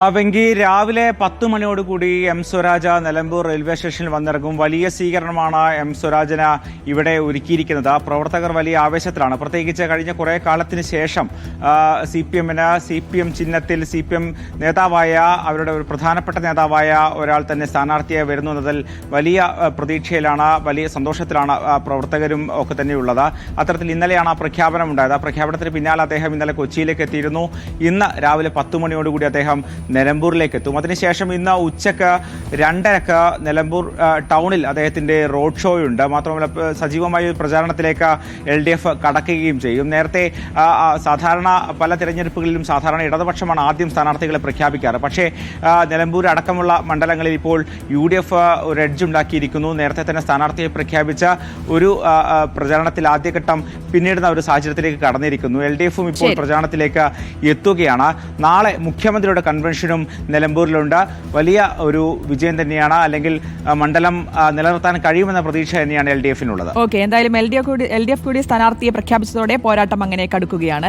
വെങ്കി രാവിലെ 10 മണിയോടുകൂടി M സ്വരാജ Nilambur railway സ്റ്റേഷനിൽ വന്നിറങ്ങും. വലിയ സ്വീകരണമാണ് എം സ്വരാജന് ഇവിടെ ഒരുക്കിയിരിക്കുന്നത്. പ്രവർത്തകർ വലിയ ആവേശത്തിലാണ്. പ്രത്യേകിച്ച് കഴിഞ്ഞ കുറെ കാലത്തിന് ശേഷം CPM ചിഹ്നത്തിൽ CPM നേതാവായ അവരുടെ ഒരു പ്രധാനപ്പെട്ട നേതാവായ ഒരാൾ തന്നെ സ്ഥാനാർത്ഥിയായി വരുന്നു എന്നതിൽ വലിയ പ്രതീക്ഷയിലാണ്, വലിയ സന്തോഷത്തിലാണ് പ്രവർത്തകരും ഒക്കെ തന്നെയുള്ളത്. അത്തരത്തിൽ ഇന്നലെയാണ് ആ പ്രഖ്യാപനം ഉണ്ടായത്. ആ പ്രഖ്യാപനത്തിന് പിന്നാലെ അദ്ദേഹം ഇന്നലെ കൊച്ചിയിലേക്ക് എത്തിയിരുന്നു. ഇന്ന് രാവിലെ 10 മണിയോടുകൂടി അദ്ദേഹം നിലമ്പൂരിലേക്ക് എത്തും. അതിനുശേഷം ഇന്ന് ഉച്ചക്ക് 2:30 നിലമ്പൂർ ടൗണിൽ അദ്ദേഹത്തിന്റെ റോഡ് ഷോയുണ്ട്. മാത്രമല്ല സജീവമായ പ്രചാരണത്തിലേക്ക് LDF കടക്കുകയും ചെയ്യും. നേരത്തെ സാധാരണ പല തിരഞ്ഞെടുപ്പുകളിലും സാധാരണ ഇടതുപക്ഷമാണ് ആദ്യം സ്ഥാനാർത്ഥികളെ പ്രഖ്യാപിക്കാറ്. പക്ഷേ നിലമ്പൂർ അടക്കമുള്ള മണ്ഡലങ്ങളിൽ ഇപ്പോൾ UDF ഒരു എഡ്ജ് ഉണ്ടാക്കിയിരിക്കുന്നു. നേരത്തെ തന്നെ സ്ഥാനാർത്ഥിയെ പ്രഖ്യാപിച്ച ഒരു പ്രചാരണത്തിൽ ആദ്യഘട്ടം പിന്നീടുന്ന ഒരു സാഹചര്യത്തിലേക്ക് കടന്നിരിക്കുന്നു. LDFും ഇപ്പോൾ പ്രചാരണത്തിലേക്ക് എത്തുകയാണ്. നാളെ മുഖ്യമന്ത്രിയുടെ കൺവെൻഷനും നിലമ്പൂരിലുണ്ട്. വലിയ ഒരു വിജയം തന്നെയാണ്, അല്ലെങ്കിൽ മണ്ഡലം നിലനിർത്താൻ കഴിയുമെന്ന പ്രതീക്ഷ തന്നെയാണ് LDFിനുള്ളത്. എന്തായാലും LDF കൂടി സ്ഥാനാർത്ഥിയെ പ്രഖ്യാപിച്ചതോടെ പോരാട്ടം അങ്ങനെ കടുക്കുകയാണ്.